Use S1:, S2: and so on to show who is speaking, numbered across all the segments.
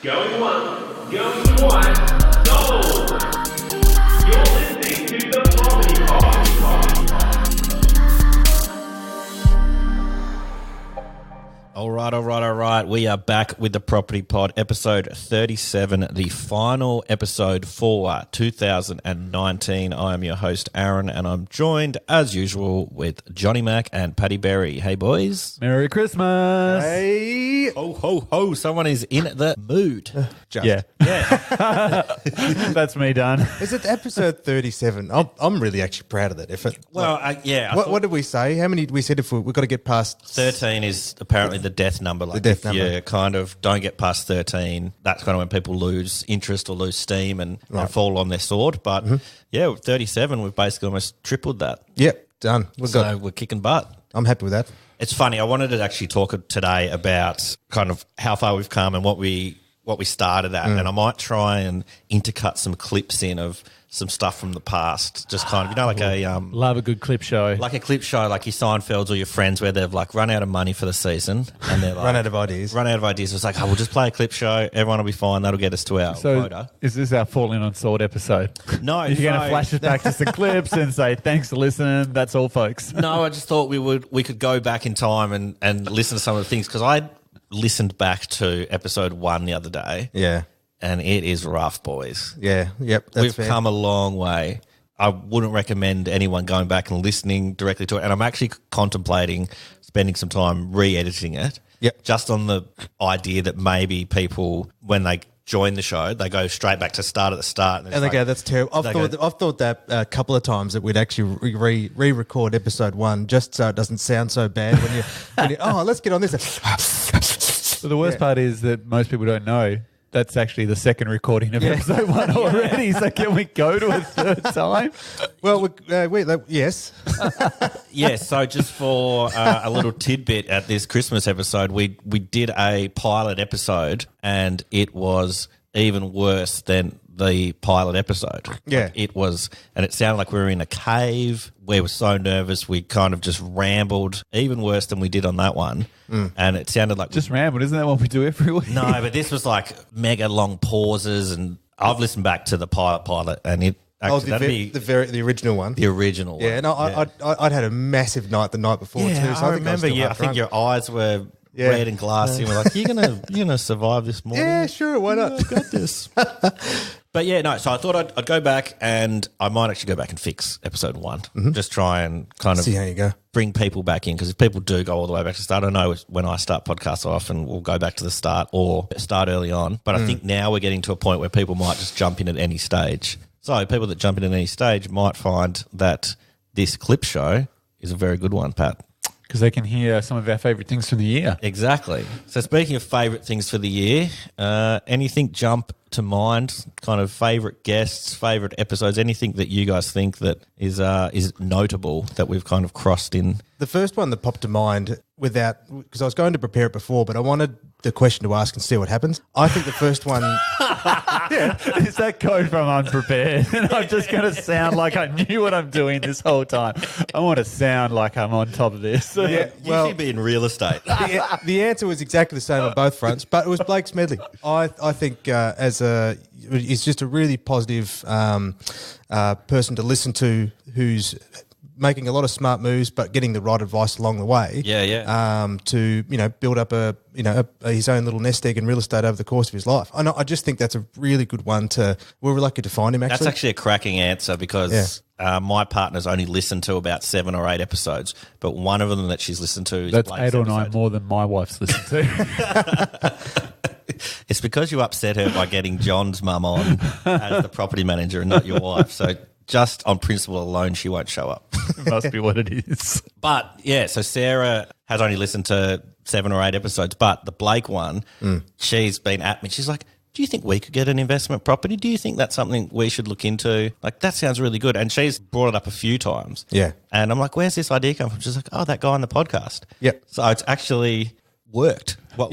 S1: Going once, going twice, sold! You're listening to the Property Pod.
S2: All right. We are back with the Property Pod, episode 37, the final episode for 2019. I am your host, Aaron, and I'm joined, as usual, with Johnny Mac and Paddy Berry. Hey, boys.
S3: Merry Christmas.
S4: Hey.
S2: Ho, ho, ho. Someone is in the mood.
S3: Yeah. That's me done.
S4: Is it episode 37? I'm really actually proud of that effort.
S2: Well, yeah.
S4: What did we say? How many did we said if we've got to get past
S2: 13 is apparently the death number. Like
S4: death
S2: if
S4: number.
S2: you kind of don't get past 13, that's kind of when people lose interest or lose steam and fall on their sword. But yeah, with 37, we've basically almost tripled that.
S4: Yep, done.
S2: We're kicking butt.
S4: I'm happy with that.
S2: It's funny. I wanted to actually talk today about kind of how far we've come and what we started at, and I might try and intercut some clips in of some stuff from the past, just kind of, like
S3: Love a good clip show.
S2: like a clip show, like your Seinfelds or your Friends, where they've like run out of money for the season and they're like
S4: Run out of ideas.
S2: It's like, oh, we'll just play a clip show. Everyone will be fine. That'll get us to our quota.
S3: Is this our falling on sword episode?
S2: No,
S3: You're going to flash us back to some clips and say, thanks for listening. That's all, folks.
S2: No, I just thought we could go back in time and listen to some of the things, because I listened back to episode 1 the other day.
S4: Yeah.
S2: And it is rough, boys.
S4: Yeah. Yep. That's
S2: We've
S4: fair.
S2: come a long way. I wouldn't recommend anyone going back and listening directly to it. And I'm actually contemplating spending some time re-editing it.
S4: Yep.
S2: Just on the idea that maybe people, when they join the show, they go straight back to start at the start.
S4: And they go, that's terrible. I've thought that a couple of times, that we'd actually re-record episode 1 just so it doesn't sound so bad when you let's get on this.
S3: So the worst part is that most people don't know that's actually the second recording of episode 1 already. So can we go to a third time?
S4: Well, yes.
S2: Yes, so just for a little tidbit at this Christmas episode, we did a pilot episode, and it was even worse than the pilot episode.
S4: Yeah.
S2: Like, it was, and it sounded like we were in a cave. We were so nervous, we kind of just rambled, even worse than we did on that one. And it sounded like...
S3: Just rambled. Isn't that what we do every week?
S2: No, but this was like mega long pauses, and I've listened back to the pilot, and it... Actually,
S4: the original one.
S2: the original one.
S4: Yeah, no, I'd had a massive night the night before too. So
S2: I remember. I think your eyes were red and glassy. And we're like, you're gonna survive this morning.
S4: Yeah, sure, why not?
S2: I've got this. But yeah, no. So I thought I'd go back, and I might actually go back and fix episode 1. Just try and kind of
S4: See how you go.
S2: bring people back in, because if people do go all the way back to the start, I know when I start podcasts, I often will go back to the start or start early on. But I think now we're getting to a point where people might just jump in at any stage. So people that jump in at any stage might find that this clip show is a very good one, Pat.
S3: Because they can hear some of our favourite things from the year.
S2: Exactly. So speaking of favourite things for the year, anything jump to mind, kind of favourite guests, favourite episodes, anything that you guys think that is notable that we've kind of crossed in?
S4: The first one that popped to mind, because I was going to prepare it before, but I wanted the question to ask and see what happens. I think the first one...
S3: Is that code from unprepared? And I'm just going to sound like I knew what I'm doing this whole time. I want to sound like I'm on top of this.
S4: Yeah,
S2: You should be in real estate.
S4: the answer was exactly the same on both fronts, but it was Blake Smedley. I think he's just a really positive person to listen to, who's making a lot of smart moves, but getting the right advice along the way. To build up his own little nest egg in real estate over the course of his life. I just think that's a really good one. We're lucky to find him. Actually,
S2: That's actually a cracking answer, because my partner's only listened to about 7 or 8 episodes, but one of them that she's listened to is
S3: That's
S2: Blake's
S3: 8 or 9
S2: episode.
S3: more than my wife's listened to.
S2: It's because you upset her by getting John's mum on as the property manager and not your wife. So just on principle alone, she won't show up.
S3: Must be what it is.
S2: But yeah, so Sarah has only listened to 7 or 8 episodes, but the Blake one, she's been at me. She's like, do you think we could get an investment property? Do you think that's something we should look into? Like, that sounds really good. And she's brought it up a few times.
S4: Yeah.
S2: And I'm like, where's this idea come from? She's like, oh, that guy on the podcast.
S4: Yep.
S2: So it's actually worked. What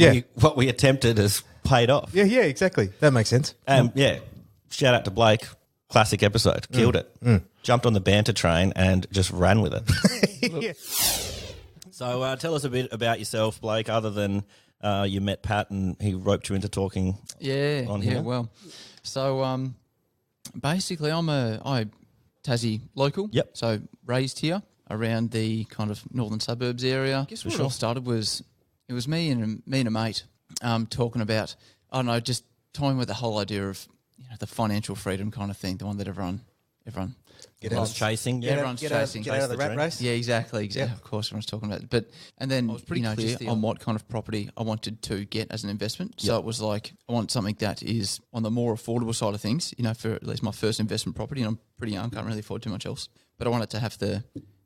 S2: we attempted has paid off.
S4: Yeah, exactly. That makes sense.
S2: Shout out to Blake. Classic episode. Killed it. Jumped on the banter train and just ran with it. So tell us a bit about yourself, Blake, other than you met Pat and he roped you into talking.
S5: Yeah,
S2: on
S5: yeah.
S2: here?
S5: Well, so basically, I Tassie local.
S2: Yep.
S5: So raised here around the kind of northern suburbs area. I guess where it all started was it was me and a mate talking about just toying with the whole idea of the financial freedom kind of thing, the one that everyone
S2: Everyone's chasing.
S5: Yeah, everyone's chasing.
S4: Get out of the rat race.
S5: Yeah, exactly. Of course, everyone's talking about it. And then I was pretty clear on what kind of property I wanted to get as an investment. So it was like, I want something that is on the more affordable side of things, for at least my first investment property. And I'm pretty young, can't really afford too much else. But I want it to have the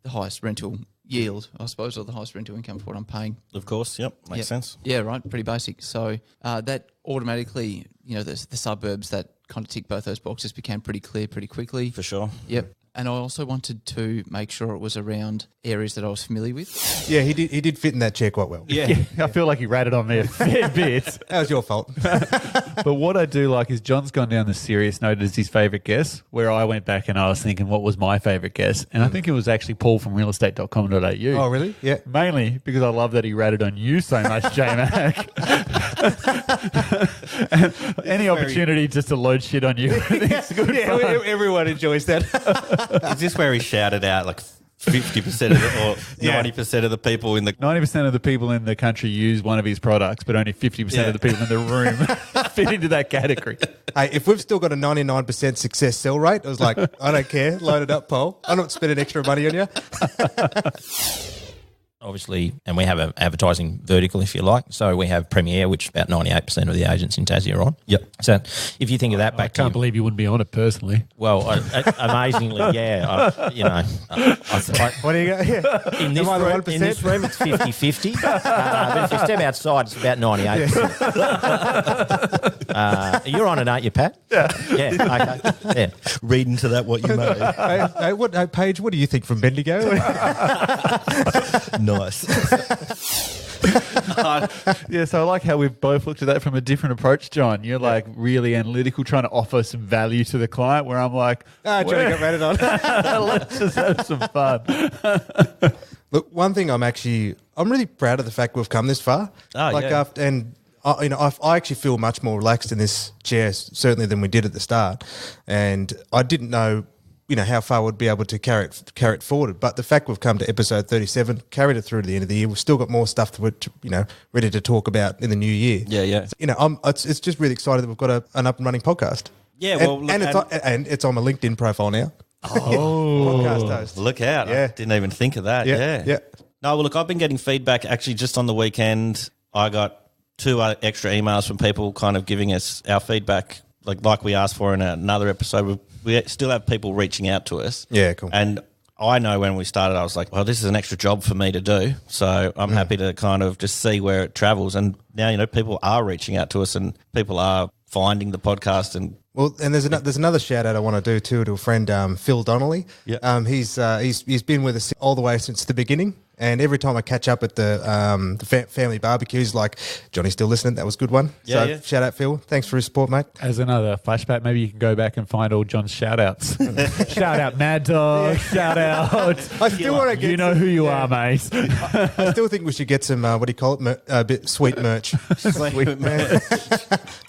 S5: highest rental yield, I suppose, or the highest rental income for what I'm paying.
S2: Of course, yep, makes sense.
S5: Yeah, right, pretty basic. So that automatically, the suburbs that kind of tick both those boxes became pretty clear pretty quickly.
S2: For sure.
S5: Yep. And I also wanted to make sure it was around areas that I was familiar with.
S4: Yeah, he did fit in that chair quite well.
S3: Yeah, I feel like he ratted on me a fair bit.
S4: That was your fault.
S3: But what I do like is John's gone down the serious note as his favourite guess, where I went back and I was thinking what was my favourite guess. And I think it was actually Paul from realestate.com.au.
S4: Oh, really? Yeah.
S3: Mainly because I love that he ratted on you so much, J-Mac. Any opportunity just to load shit on you, I think it's good fun.
S4: Everyone enjoys that.
S2: Is this where he shouted out like 50% of the, or 90% of the people in the...
S3: 90% of the people in the country use one of his products, but only 50% of the people in the room fit into that category.
S4: Hey, if we've still got a 99% success sell rate, I was like, I don't care. Load it up, Paul. I'm not spending extra money on you.
S6: Obviously, and we have an advertising vertical, if you like. So we have Premiere, which about 98% of the agents in Tassie are on.
S2: Yep.
S6: So if you think of that
S3: I
S6: back to
S3: can't believe you wouldn't be on it personally.
S6: well, amazingly, yeah.
S4: What do you go? Yeah.
S6: In this,
S4: Am I the
S6: room,
S4: 1%?
S6: in this room, it's 50-50. But if you step outside, it's about 98%. You're on it, aren't you, Pat? Yeah. Yeah, okay. Yeah.
S2: Read into that what you made.
S4: Hey, Paige, what do you think from Bendigo?
S2: Nice.
S3: Yeah, so I like how we've both looked at that from a different approach, John. You're like really analytical, trying to offer some value to the client, where I'm like,
S4: Trying to get ratted on.
S3: let's just have some fun.
S4: Look, one thing I'm really proud of the fact we've come this far. I actually feel much more relaxed in this chair, certainly than we did at the start. And I didn't know, how far we'd be able to carry it forward. But the fact we've come to episode 37, carried it through to the end of the year, we've still got more stuff that we're, ready to talk about in the new year.
S2: Yeah.
S4: It's just really exciting that we've got an up and running podcast.
S2: Yeah, well,
S4: and it's on my LinkedIn profile now.
S3: Oh,
S4: Podcast host.
S2: Look out.
S4: Yeah.
S2: I didn't even think of that.
S4: Yeah.
S2: No, well, look, I've been getting feedback actually just on the weekend. I got 2 extra emails from people kind of giving us our feedback like we asked for in another episode. We still have people reaching out to us.
S4: Yeah, cool.
S2: And I know when we started, I was like, well, this is an extra job for me to do. So I'm happy to kind of just see where it travels. And now, people are reaching out to us and people are finding the podcast. And
S4: Well, and there's another shout out I want to do too to a friend, Phil Donnelly.
S2: Yeah.
S4: He's been with us all the way since the beginning. And every time I catch up at the family barbecues, like, Johnny's still listening. That was a good one.
S2: Yeah,
S4: so
S2: yeah.
S4: Shout out, Phil. Thanks for his support, mate.
S3: as another flashback, maybe you can go back and find all John's shout-outs. Shout out Mad Dog, shout out.
S4: I still want to get
S3: You know who you are, mate.
S4: I still think we should get some, what do you call it, a bit sweet merch.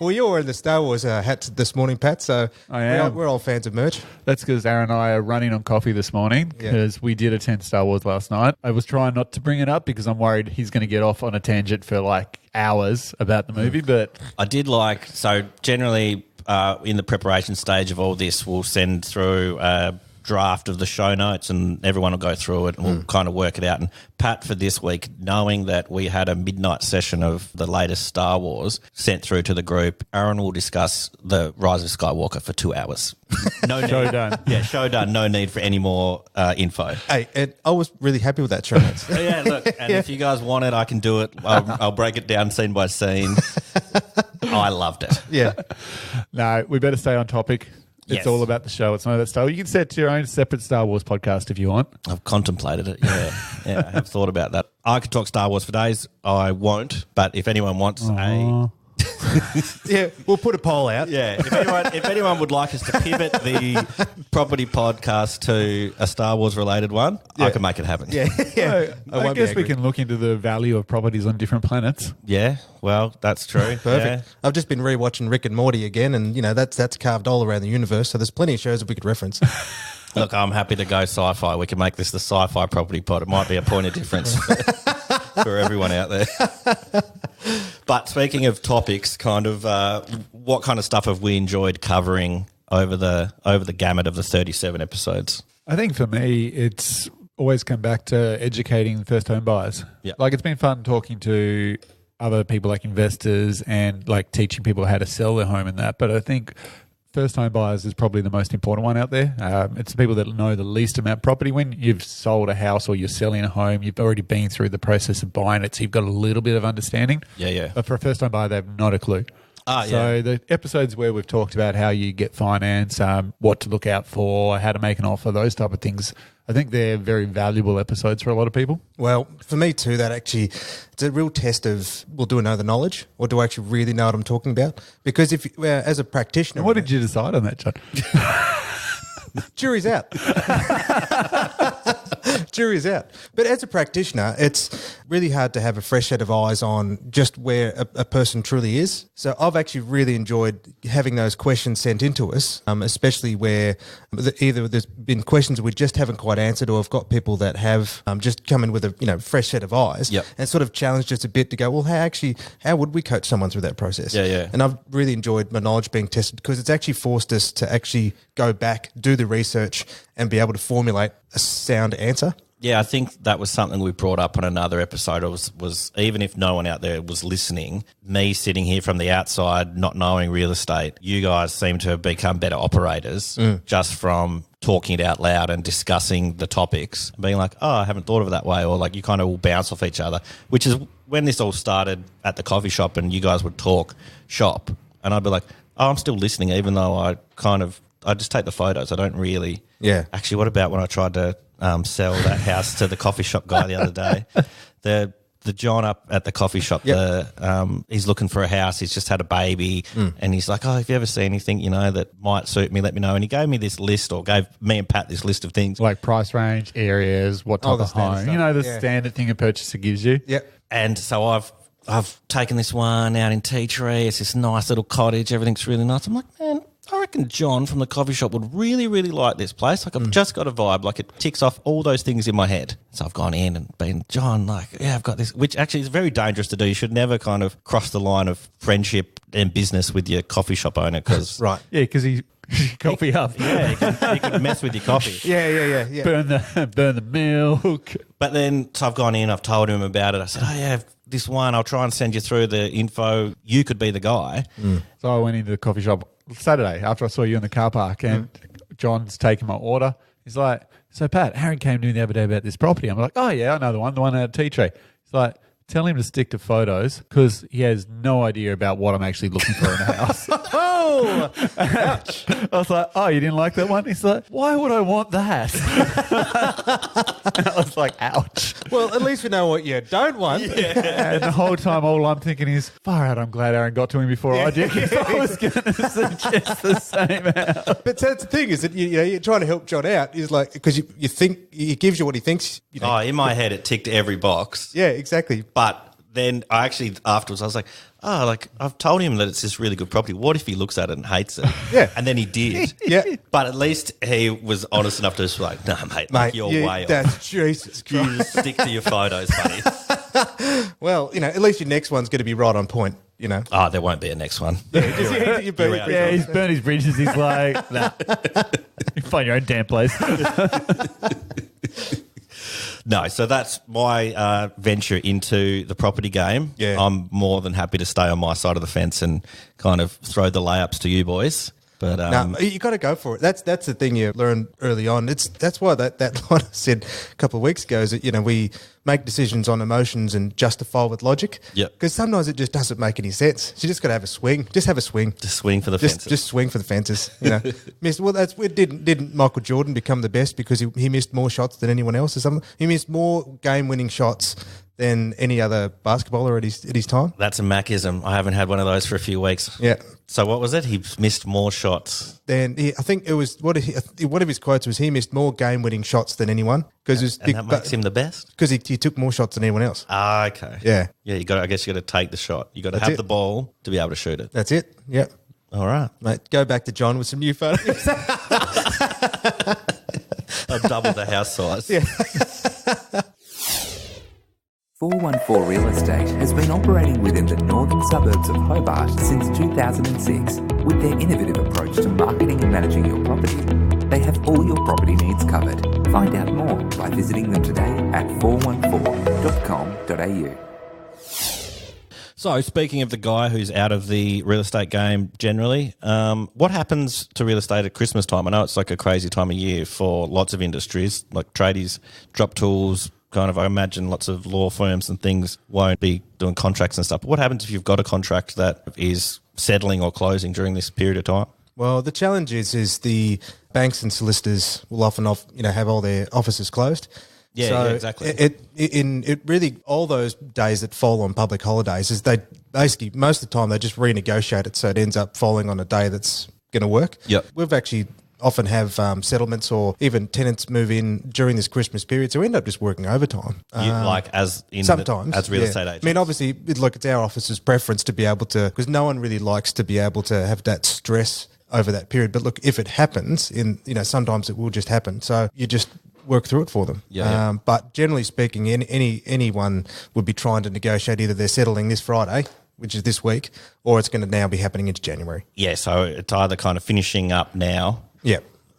S4: Well, you're wearing the Star Wars hat this morning, Pat, so
S3: I am.
S4: We're all fans of merch.
S3: That's because Aaron and I are running on coffee this morning because we did attend Star Wars last night. I was trying not to bring it up because I'm worried he's going to get off on a tangent for like hours about the movie, but
S2: I did generally in the preparation stage of all this, we'll send through a draft of the show notes and everyone will go through it and we'll kind of work it out. And Pat, for this week, knowing that we had a midnight session of the latest Star Wars sent through to the group, Aaron will discuss the Rise of Skywalker for 2 hours. No need.
S3: show done.
S2: Yeah, show done. No need for any more info.
S4: Hey, and I was really happy with that show notes.
S2: Yeah, look, and if you guys want it, I can do it. I'll break it down scene by scene. I loved it.
S4: Yeah.
S3: No, we better stay on topic. It's
S2: Yes.
S3: all about the show. It's not about Star Wars. You can set your own separate Star Wars podcast if you want.
S2: I've contemplated it. Yeah, I have thought about that. I could talk Star Wars for days. I won't, but if anyone wants
S3: Aw.
S4: Yeah, we'll put a poll out.
S2: Yeah, if anyone would like us to pivot the property podcast to a Star Wars related one, I can make it happen.
S4: Yeah, yeah.
S3: I guess we can look into the value of properties on different planets.
S2: Yeah, well, that's true.
S4: Perfect.
S2: Yeah.
S4: I've just been rewatching Rick and Morty again, and that's carved all around the universe. So there's plenty of shows that we could reference.
S2: Look, I'm happy to go sci-fi. We can make this the sci-fi property pod. It might be a point of difference for everyone out there. But speaking of topics, kind of what kind of stuff have we enjoyed covering over the gamut of the 37 episodes?
S3: I think for me, it's always come back to educating first home buyers.
S2: Yeah.
S3: Like it's been fun talking to other people like investors and like teaching people how to sell their home and that. But I think first home buyers is probably the most important one out there. It's the people that know the least about property. When you've sold a house or you're selling a home, you've already been through the process of buying it, so you've got a little bit of understanding.
S2: Yeah.
S3: But for a first home buyer, they have not a clue. So the episodes where we've talked about how you get finance, what to look out for, how to make an offer, those type of things, I think they're very valuable episodes for a lot of people.
S4: Well, for me too, that actually, it's a real test of, well, do I know the knowledge or do I actually really know what I'm talking about? Because if, as a practitioner...
S3: And what did you decide on that, John?
S4: Jury's out. Jury's out. But as a practitioner, it's really hard to have a fresh set of eyes on just where a person truly is. So I've actually really enjoyed having those questions sent into us, especially where either there's been questions we just haven't quite answered, or I've got people that have just come in with a fresh set of eyes and sort of challenged us a bit to go, well, how would we coach someone through that process?
S2: Yeah.
S4: And I've really enjoyed my knowledge being tested because it's actually forced us to actually go back, do the research and be able to formulate a sound answer.
S2: Yeah, I think that was something we brought up on another episode. It was even if no one out there was listening, me sitting here from the outside, not knowing real estate, you guys seem to have become better operators just from talking it out loud and discussing the topics, being like, oh, I haven't thought of it that way, or like you kind of all bounce off each other, which is when this all started at the coffee shop and you guys would talk shop and I'd be like, oh, I'm still listening even though I just take the photos. I don't really.
S4: Yeah.
S2: Actually, what about when I tried to sell that house to the coffee shop guy the other day? The John up at the coffee shop, he's looking for a house. He's just had a baby and he's like, oh, if you ever see anything, that might suit me, let me know. And he gave me this list, or gave me and Pat this list of things.
S3: Like price range, areas, what type of home.
S4: Stuff.
S3: The standard thing a purchaser gives you.
S4: Yep.
S2: And so I've taken this one out in Tea Tree. It's this nice little cottage. Everything's really nice. I'm like, man, I reckon John from the coffee shop would really, really like this place. Like, I've just got a vibe. Like, it ticks off all those things in my head. So I've gone in and been, John, like, yeah, I've got this, which actually is very dangerous to do. You should never kind of cross the line of friendship and business with your coffee shop owner because...
S4: Right.
S3: Yeah, because he coffee up.
S2: Yeah, you could mess with your coffee.
S4: Yeah.
S3: Burn the milk.
S2: But then, so I've gone in, I've told him about it. I said, oh, yeah, this one, I'll try and send you through the info. You could be the guy.
S3: So I went into the coffee shop Saturday after I saw you in the car park and John's taking my order. He's like, so Pat, Aaron came to me the other day about this property. I'm like, oh yeah, I know the one out of Tea Tree. He's like, tell him to stick to photos because he has no idea about what I'm actually looking for in a house.
S4: Oh, ouch.
S3: I was like, oh, you didn't like that one? He's like, why would I want that? And I was like, ouch.
S4: Well, at least we know what you don't want.
S3: And the whole time, all I'm thinking is, far out, I'm glad Aaron got to him before I did. 'Cause I was going to suggest the same house.
S4: But that's the thing is that you're trying to help John out is like because you think he gives you what he thinks.
S2: Oh, in my head, it ticked every box.
S4: Yeah, exactly.
S2: But then I actually, afterwards, I was like, oh, like I've told him that it's this really good property. What if he looks at it and hates it?
S4: Yeah.
S2: And then he did.
S4: Yeah.
S2: But at least he was honest enough to just be like, no, mate, like you're way off.
S4: That's Jesus Christ.
S2: You stick to your photos, buddy.
S4: Well, at least your next one's going to be right on point.
S2: Oh, there won't be a next one.
S4: You
S3: Yeah, he's burned his bridges. He's like, nah. You find your own damn place.
S2: No, so that's my venture into the property game.
S4: Yeah.
S2: I'm more than happy to stay on my side of the fence and kind of throw the layups to you boys. But
S4: no, you got to go for it. That's the thing you learn early on. That's why that line I said a couple of weeks ago is that we make decisions on emotions and justify with logic.
S2: Yep.
S4: Because sometimes it just doesn't make any sense. So you just got to have a swing. Just have a swing.
S2: Just swing for the fences.
S4: Just swing for the fences. Didn't Michael Jordan become the best because he missed more shots than anyone else or something? He missed more game-winning shots than any other basketballer at his time.
S2: That's a Macism. I haven't had one of those for a few weeks.
S4: Yeah.
S2: So what was it? He missed more shots.
S4: Then I think it was one of his quotes was he missed more game-winning shots than anyone because
S2: that makes him the best?
S4: because he took more shots than anyone else.
S2: Ah, okay.
S4: Yeah.
S2: Yeah, I guess you got to take the shot. You got to
S4: That's
S2: have
S4: it.
S2: the ball to be able to shoot it.
S4: That's it. Yep.
S2: All right.
S4: Mate, go back to John with some new photos.
S2: I've doubled the house size. Yeah.
S7: 414 Real Estate has been operating within the northern suburbs of Hobart since 2006 with their innovative approach to marketing and managing your property. They have all your property needs covered. Find out more by visiting them today at 414.com.au.
S2: So, speaking of the guy who's out of the real estate game generally, what happens to real estate at Christmas time? I know it's like a crazy time of year for lots of industries, like tradies, drop tools, kind of, I imagine lots of law firms and things won't be doing contracts and stuff. But what happens if you've got a contract that is settling or closing during this period of time?
S4: Well, the challenge is the banks and solicitors will often have all their offices closed.
S2: Yeah, exactly.
S4: It really, all those days that fall on public holidays is they basically, most of the time they just renegotiate it so it ends up falling on a day that's going to work.
S2: Yep.
S4: We've actually often have settlements or even tenants move in during this Christmas period, so we end up just working overtime.
S2: As real estate agents.
S4: I mean, obviously, it's our office's preference to be able to, because no one really likes to be able to have that stress over that period. But look, if it happens, sometimes it will just happen. So you just work through it for them.
S2: Yeah.
S4: But generally speaking, anyone would be trying to negotiate either they're settling this Friday, which is this week, or it's going to now be happening into January.
S2: Yeah, so it's either kind of finishing up now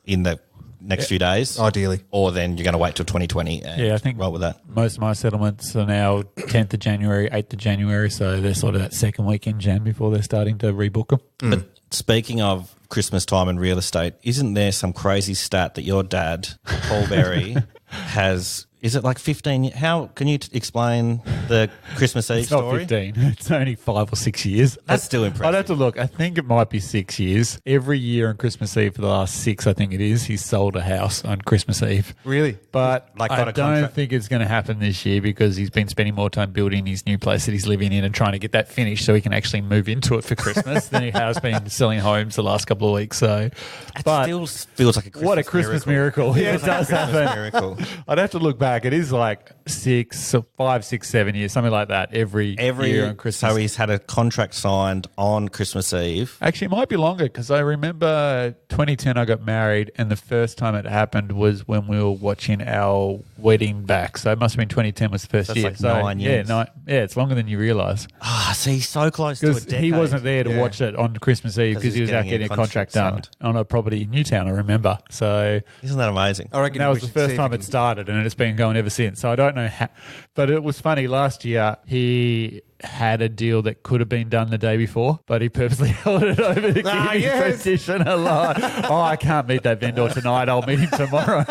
S2: in the next few days,
S4: ideally,
S2: or then you're going to wait till 2020 and
S3: I think
S2: roll with that.
S3: most of my settlements are now 10th of January, 8th of January, so they're sort of that second week in Jan before they're starting to rebook them.
S2: But speaking of Christmas time and real estate, isn't there some crazy stat that your dad, Paul Berry, has? Is it like 15? How can you explain the Christmas Eve
S3: It's not
S2: story?
S3: 15. It's only 5 or 6 years.
S2: That's still impressive.
S3: I'd have to look. I think it might be 6 years. Every year on Christmas Eve for the last 6, I think it is, he's sold a house on Christmas Eve.
S4: Really?
S3: But
S2: Like
S3: I
S2: got a
S3: don't
S2: contract?
S3: think it's going to happen this year because he's been spending more time building his new place that he's living in and trying to get that finished so he can actually move into it for Christmas than he has been selling homes the last couple of weeks. So,
S2: It still feels like a Christmas
S3: what a Christmas miracle. Yeah, it does happen.
S2: miracle.
S3: I'd have to look back. It is like 5, 6, 7 years, something like that every year on Christmas.
S2: So he's had a contract signed on Christmas Eve.
S3: Actually, it might be longer because I remember 2010 I got married and the first time it happened was when we were watching our wedding back. So it must have been 2010 was the first
S2: That's
S3: year.
S2: like 9 years.
S3: Yeah, it's longer than you realise.
S2: See, so close to a
S3: Because
S2: decade.
S3: he wasn't there to watch it on Christmas Eve
S2: 'Cause
S3: because he
S2: he's
S3: was out
S2: getting
S3: getting
S2: a
S3: a contract done
S2: contract
S3: on a property in Newtown, I remember. So
S2: Isn't that amazing?
S4: I reckon
S3: that
S4: we
S3: was the
S4: should
S3: first
S4: see if
S3: time
S4: we
S3: it
S4: can-
S3: started and it's been going ever since. So I don't know how. But it was funny. Last year, he had a deal that could have been done the day before, but he purposely held it over to keep his position alive. I can't meet that vendor tonight. I'll meet him tomorrow.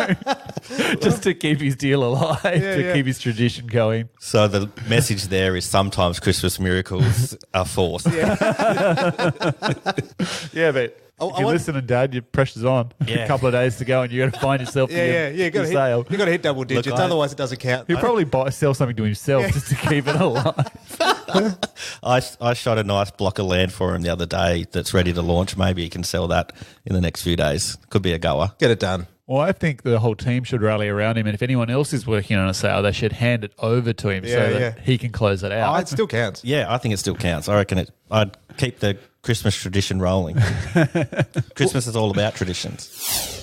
S3: Just to keep his deal alive, keep his tradition going.
S2: So the message there is sometimes Christmas miracles are forced.
S3: Yeah, but if you're listening, Dad, your pressure's on.
S2: Yeah.
S3: A couple of days to go and you got to find yourself
S4: You got
S3: sale.
S4: to hit double digits,
S2: Look,
S4: otherwise it doesn't count.
S3: He'll probably sell something to himself just to keep it alive.
S2: I shot a nice block of land for him the other day that's ready to launch. Maybe he can sell that in the next few days. Could be a goer.
S4: Get it done.
S3: Well, I think the whole team should rally around him, and if anyone else is working on a sale, they should hand it over to him so that he can close it out.
S4: It still counts.
S2: Yeah, I think it still counts. I reckon I'd keep the Christmas tradition rolling. Christmas is all about traditions.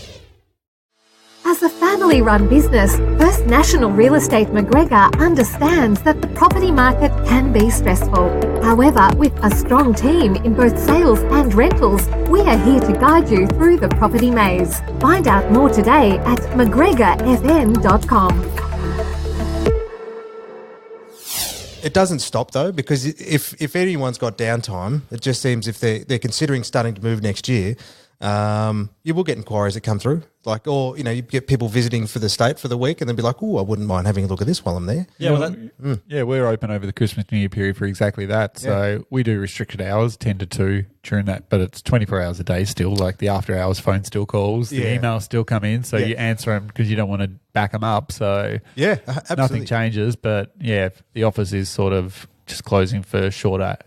S8: As a family-run business, First National Real Estate McGregor understands that the property market can be stressful. However, with a strong team in both sales and rentals, we are here to guide you through the property maze. Find out more today at mcgregorfn.com.
S4: It doesn't stop though, because if anyone's got downtime, it just seems if they're considering starting to move next year, you will get inquiries that come through. Like, or, you get people visiting for the state for the week and they'll be like, oh, I wouldn't mind having a look at this while I'm there.
S2: Yeah, well,
S3: Yeah, we're open over the Christmas New Year period for exactly that. So we do restricted hours, 10 to 2 during that, but it's 24 hours a day still. Like the after hours phone still calls, the emails still come in. So you answer them because you don't want to back them up. So
S4: Yeah, absolutely.
S3: nothing changes. But yeah, the office is sort of just closing for shorter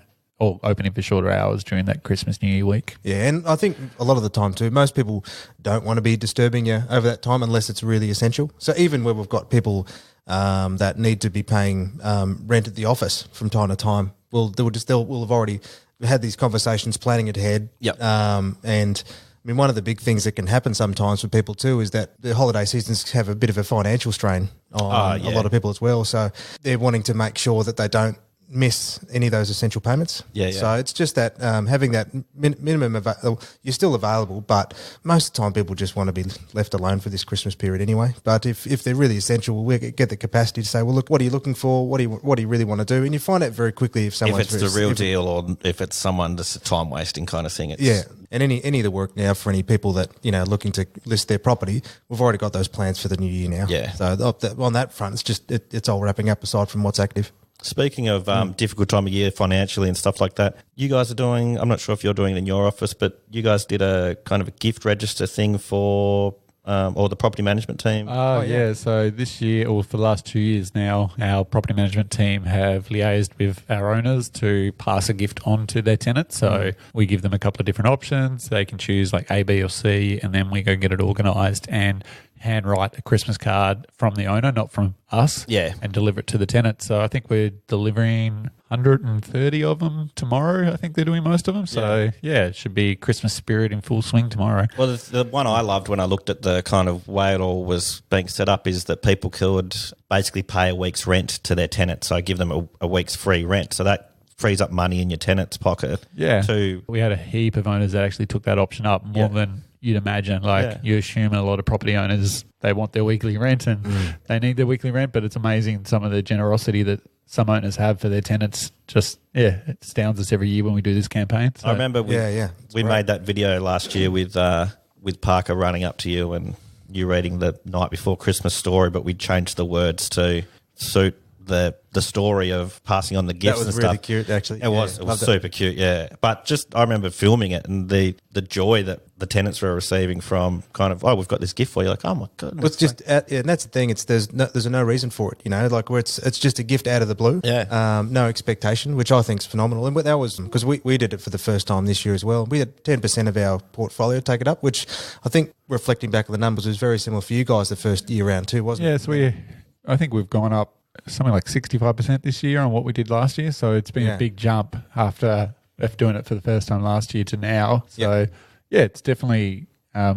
S3: or opening for shorter hours during that Christmas New Year week.
S4: Yeah, and I think a lot of the time too, most people don't want to be disturbing you over that time unless it's really essential. So even where we've got people that need to be paying rent at the office from time to time, we'll have already had these conversations, planning it ahead.
S2: Yep.
S4: And I mean, one of the big things that can happen sometimes for people too is that the holiday seasons have a bit of a financial strain on a lot of people as well. So they're wanting to make sure that they don't miss any of those essential payments.
S2: Yeah.
S4: So it's just that having that minimum, you're still available, but most of the time people just want to be left alone for this Christmas period anyway. But if they're really essential, we'll get the capacity to say, well, look, what are you looking for? What do you really want to do? And you find out very quickly if someone's
S2: if it's the real deal or if it's someone just a time wasting kind of thing. It's,
S4: And any of the work now for any people that looking to list their property, we've already got those plans for the new year now.
S2: Yeah.
S4: So on that front, it's just it's all wrapping up aside from what's active.
S2: Speaking of difficult time of year financially and stuff like that, you guys are doing, I'm not sure if you're doing it in your office, but you guys did a kind of a gift register thing for or the property management team.
S3: Yeah. So this year, or for the last 2 years now, our property management team have liaised with our owners to pass a gift on to their tenants. So we give them a couple of different options. They can choose like A, B or C, and then we go get it organised and handwrite a Christmas card from the owner, not from us, and deliver it to the tenant. So I think we're delivering 130 of them tomorrow. I think they're doing most of them. So it should be Christmas spirit in full swing tomorrow.
S2: Well, the one I loved when I looked at the kind of way it all was being set up is that people could basically pay a week's rent to their tenant. So give them a week's free rent. So that frees up money in your tenant's pocket.
S3: Yeah.
S2: To
S3: we had a heap of owners that actually took that option up, more than you'd imagine. Like you assume a lot of property owners, they want their weekly rent and they need their weekly rent, but it's amazing some of the generosity that some owners have for their tenants. Just, it astounds us every year when we do this campaign. So.
S2: I remember we made that video last year with Parker running up to you and you reading the night before Christmas story, but we changed the words to suit the story of passing on the gifts and stuff.
S4: That was really cute, actually.
S2: It was super cute, But just I remember filming it and the joy that the tenants were receiving from kind of, we've got this gift for you. Like, oh my goodness.
S4: Well, it's just, and that's the thing. There's no reason for it, like where it's just a gift out of the blue.
S2: Yeah.
S4: No expectation, which I think is phenomenal. And that was because we did it for the first time this year as well. We had 10% of our portfolio take it up, which I think reflecting back on the numbers was very similar for you guys the first year round too, wasn't it?
S3: Yeah, so I think we've gone up something like 65% this year on what we did last year. So it's been a big jump after doing it for the first time last year to now. So it's definitely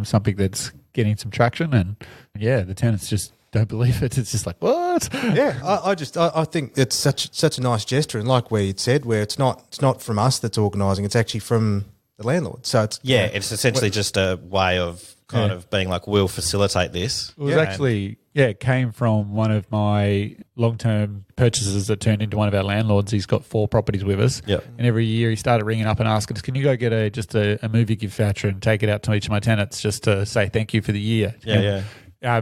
S3: something that's getting some traction, and the tenants just don't believe it. It's just like, what?
S4: I think it's such a nice gesture, and like we said, where it's not from us that's organising, it's actually from the landlord. So it's
S2: it's essentially just a way of kind of being like, we'll facilitate this.
S3: It was actually, it came from one of my long-term purchases that turned into one of our landlords. He's got 4 properties with us.
S2: Yep.
S3: And every year he started ringing up and asking us, can you go get a movie gift voucher and take it out to each of my tenants just to say thank you for the year?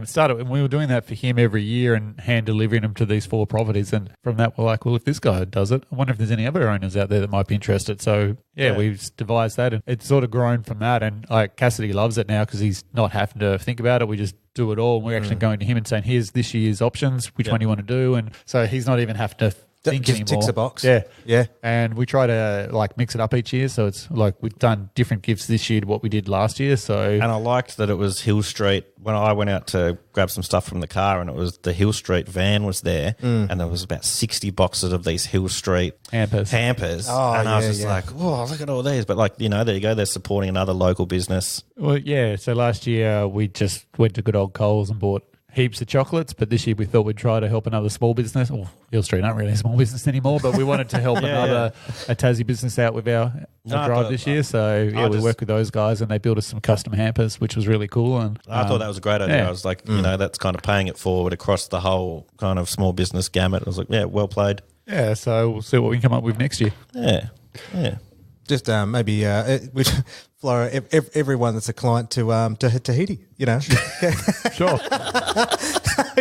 S3: Started, and we were doing that for him every year and hand delivering them to these 4 properties. And from that, we're like, well, if this guy does it, I wonder if there's any other owners out there that might be interested. So we've devised that, and it's sort of grown from that. And like Cassidy loves it now because he's not having to think about it. We just do it all. And we're actually going to him and saying, here's this year's options. Which one do you want to do? And so he's not even having to think
S4: just
S3: anymore.
S4: ticks a box.
S3: Yeah. And we try to like mix it up each year. So it's like we've done different gifts this year to what we did last year. So
S2: and I liked that it was Hill Street. When I went out to grab some stuff from the car, and it was the Hill Street van was there, and there was about 60 boxes of these Hill Street
S3: hampers.
S4: Oh,
S2: and I was just like, oh, look at all these. But like, there you go. They're supporting another local business.
S3: Well, so last year we just went to good old Coles and bought heaps of chocolates, but this year we thought we'd try to help another small business. Well, Hill Street aren't really a small business anymore, but we wanted to help a Tassie business out with our drive this year. So we worked with those guys and they built us some custom hampers, which was really cool. And
S2: I thought that was a great idea. I was like, that's kind of paying it forward across the whole kind of small business gamut. I was like, well played.
S3: Yeah, so we'll see what we can come up with next year.
S2: Yeah.
S4: Just maybe with Flora, everyone that's a client to Tahiti, you know.
S3: Sure.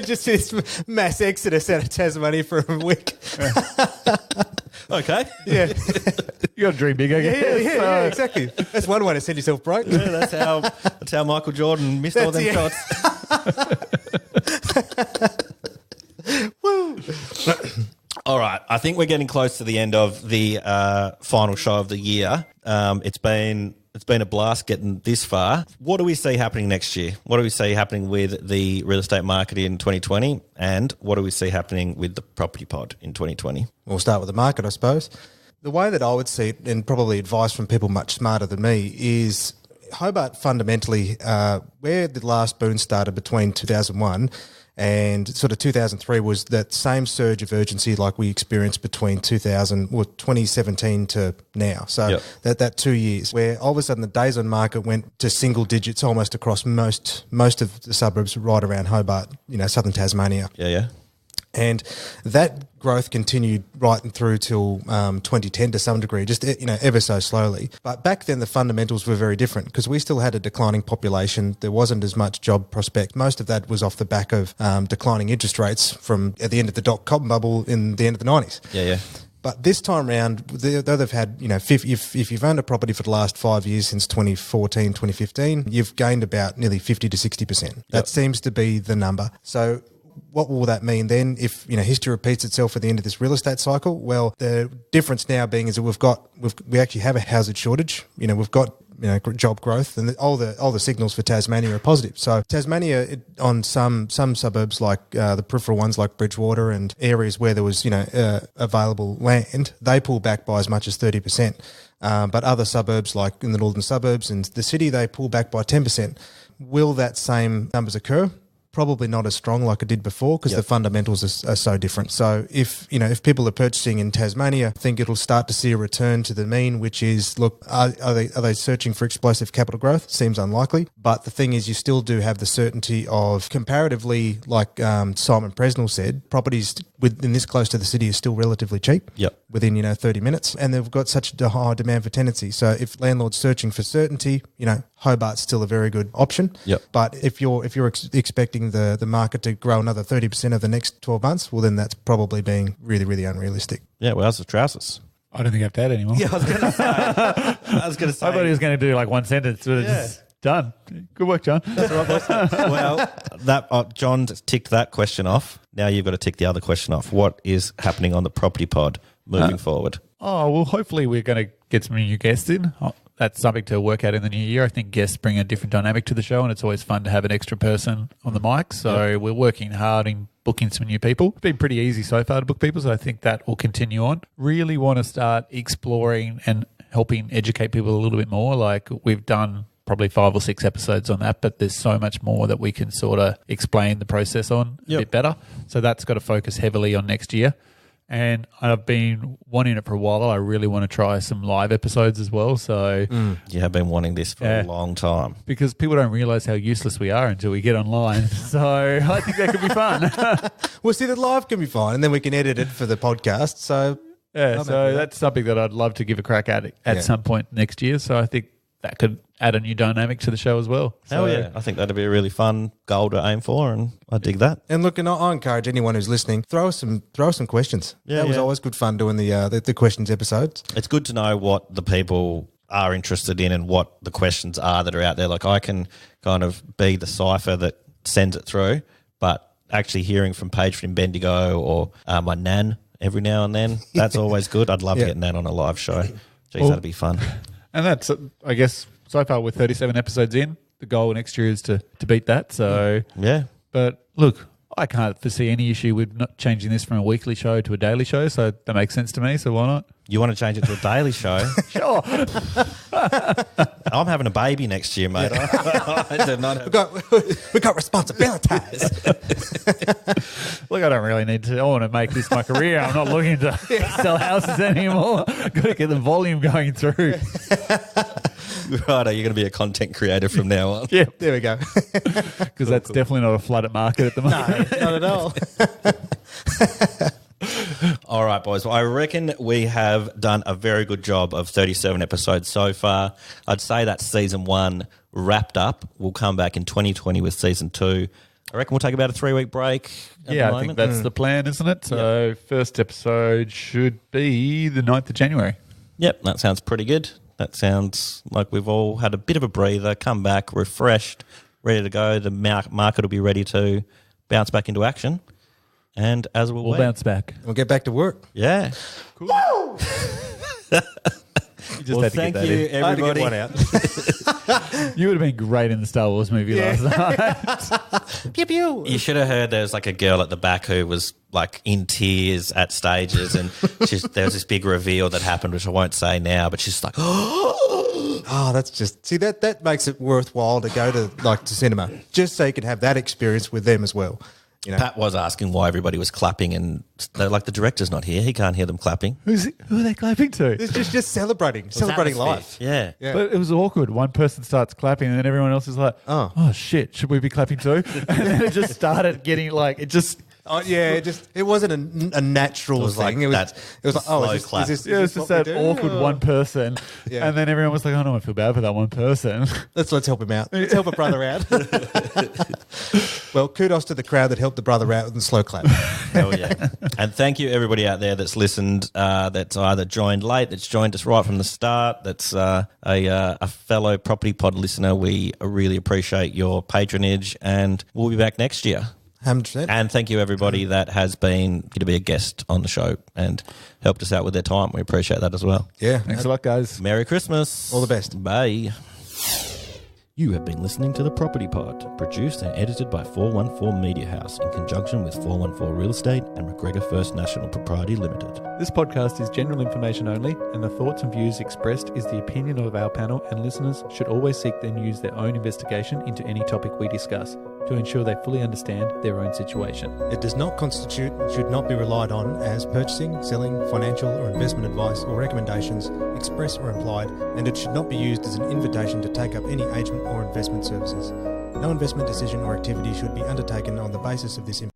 S4: Just this mass exodus out of Tasmania for a week.
S2: Okay.
S4: Yeah.
S3: You got to dream big, I guess.
S4: Yeah, exactly. That's one way to send yourself broke.
S2: Yeah, that's how Michael Jordan missed all them shots.
S4: Woo.
S2: All right, I think we're getting close to the end of the final show of the year. It's been a blast getting this far. What do we see happening next year? What do we see happening with the real estate market in 2020? And what do we see happening with the property pod in 2020?
S4: We'll start with the market, I suppose. The way that I would see it, and probably advice from people much smarter than me, is Hobart fundamentally, where the last boom started between 2001 and sort of 2003 was that same surge of urgency like we experienced between 2017 to now. So that 2 years where all of a sudden the days on market went to single digits almost across most of the suburbs right around Hobart, you know, southern Tasmania.
S2: Yeah.
S4: And that growth continued right through till 2010 to some degree, just, you know, ever so slowly. But back then the fundamentals were very different because we still had a declining population. There wasn't as much job prospect. Most of that was off the back of declining interest rates from at the end of the dot-com bubble in the end of the 90s.
S2: Yeah.
S4: But this time around, though they've had, you know, if you've owned a property for the last 5 years since 2014, 2015, you've gained about nearly 50 to 60%. That seems to be the number. So what will that mean then if, you know, history repeats itself at the end of this real estate cycle? Well, the difference now being is that we actually have a housing shortage. You know, we've got, you know, job growth, and all the signals for Tasmania are positive. So Tasmania, on some suburbs like the peripheral ones like Bridgewater and areas where there was, you know, available land, they pull back by as much as 30%. But other suburbs like in the northern suburbs and the city, they pull back by 10%. Will that same numbers occur? Probably not as strong like it did before because the fundamentals are so different. So if people are purchasing in Tasmania, I think it'll start to see a return to the mean, which is, look, are they searching for explosive capital growth? Seems unlikely. But the thing is, you still do have the certainty of comparatively, like Simon Presnell said, properties within this close to the city is still relatively cheap.
S2: Yep.
S4: Within, 30 minutes. And they've got such a high demand for tenancy. So if landlords searching for certainty, Hobart's still a very good option.
S2: Yep.
S4: But if you're expecting the market to grow another 30% over the next 12 months, well, then that's probably being really, really unrealistic.
S2: Yeah, well, that's the trousers.
S3: I don't think I have to add anymore.
S2: Yeah, I was going to say.
S3: I thought he was going to do like one sentence, but it's just done. Good work, John.
S2: That's all right, boys. Well, John ticked that question off. Now you've got to tick the other question off. What is happening on the property pod moving forward?
S3: Oh, well, hopefully we're going to get some new guests in. That's something to work out in the new year. I think guests bring a different dynamic to the show, and it's always fun to have an extra person on the mic. So we're working hard in booking some new people. It's been pretty easy so far to book people, so I think that will continue on. Really want to start exploring and helping educate people a little bit more. Like we've done probably 5 or 6 episodes on that, but there's so much more that we can sort of explain the process on a bit better. So that's got to focus heavily on next year. And I've been wanting it for a while. I really want to try some live episodes as well. So
S2: You have been wanting this for a long time.
S3: Because people don't realise how useless we are until we get online. So I think that could be fun.
S4: Well, see, the live can be fine, and then we can edit it for the podcast. So
S3: that's something that I'd love to give a crack at some point next year. So I think that could add a new dynamic to the show as well.
S2: Hell yeah. I think that'd be a really fun goal to aim for, and I dig that.
S4: And look, and I encourage anyone who's listening, throw us some questions.
S2: Yeah,
S4: that was always good fun doing the questions episodes.
S2: It's good to know what the people are interested in and what the questions are that are out there. Like I can kind of be the cipher that sends it through, but actually hearing from Paige from Bendigo or my Nan every now and then, that's always good. I'd love to get Nan on a live show. Jeez, that'd be fun.
S3: And that's, I guess, so far we're 37 episodes in. The goal next year is to beat that. So
S2: yeah.
S3: But look, I can't foresee any issue with not changing this from a weekly show to a daily show. So that makes sense to me. So why not?
S2: You want to change it to a daily show?
S3: Sure.
S2: I'm having a baby next year, mate.
S4: We've got responsibilities.
S3: Look, I don't really need to. I want to make this my career. I'm not looking to sell houses anymore. Got to get the volume going through.
S2: Right, you're going to be a content creator from now on.
S3: Yeah,
S4: There we go.
S3: because that's definitely not a flooded market at the moment.
S4: No, not at all.
S2: All right, boys. Well, I reckon we have done a very good job of 37 episodes so far. I'd say that's season 1 wrapped up. We'll come back in 2020 with season 2. I reckon we'll take about a 3-week break at the
S3: I
S2: moment.
S3: think that's the plan, isn't it? So first episode should be the 9th of January.
S2: Yep, that sounds pretty good. That sounds like we've all had a bit of a breather, come back refreshed, ready to go. The market will be ready to bounce back into action. And as we'll
S3: bounce back.
S4: We'll get back to work.
S2: Yeah.
S3: Cool.
S2: Well, thank you, everybody.
S4: I had to get one out.
S3: You would have been great in the Star Wars movie last night.
S4: Pew pew.
S2: You should have heard there's like a girl at the back who was like in tears at stages, and there was this big reveal that happened, which I won't say now, but she's like,
S4: Oh, that's just see that makes it worthwhile to go to cinema just so you can have that experience with them as well. You know,
S2: Pat was asking why everybody was clapping, and they're like, the director's not here. He can't hear them clapping.
S3: Who are they clapping to?
S4: it's just celebrating life.
S2: Yeah.
S3: But it was awkward. One person starts clapping and then everyone else is like, oh shit, should we be clapping too? And then it just started getting like, it just...
S4: Oh yeah, it wasn't a natural thing. It was like, oh, is this
S3: it was just that awkward one person,
S4: Yeah.
S3: and then everyone was like, "Oh no, I feel bad for that one person."
S4: Let's help him out. Let's help a brother out. Well, kudos to the crowd that helped the brother out with the slow clap.
S2: Hell yeah. And thank you, everybody out there that's listened, that's either joined late, that's joined us right from the start, that's a fellow Property Pod listener. We really appreciate your patronage, and we'll be back next year.
S4: 100%.
S2: And thank you, everybody that has been to be a guest on the show and helped us out with their time. We appreciate that as well.
S4: Yeah.
S3: Thanks a lot, guys.
S2: Merry Christmas.
S4: All the best.
S2: Bye. You have been listening to The Property Pod, produced and edited by 414 Media House in conjunction with 414 Real Estate and McGregor First National Propriety Limited.
S3: This podcast is general information only, and the thoughts and views expressed is the opinion of our panel, and listeners should always seek and use their own investigation into any topic we discuss to ensure they fully understand their own situation.
S4: It does not constitute and should not be relied on as purchasing, selling, financial or investment advice or recommendations, express or implied, and it should not be used as an invitation to take up any agent or investment services. No investment decision or activity should be undertaken on the basis of this information.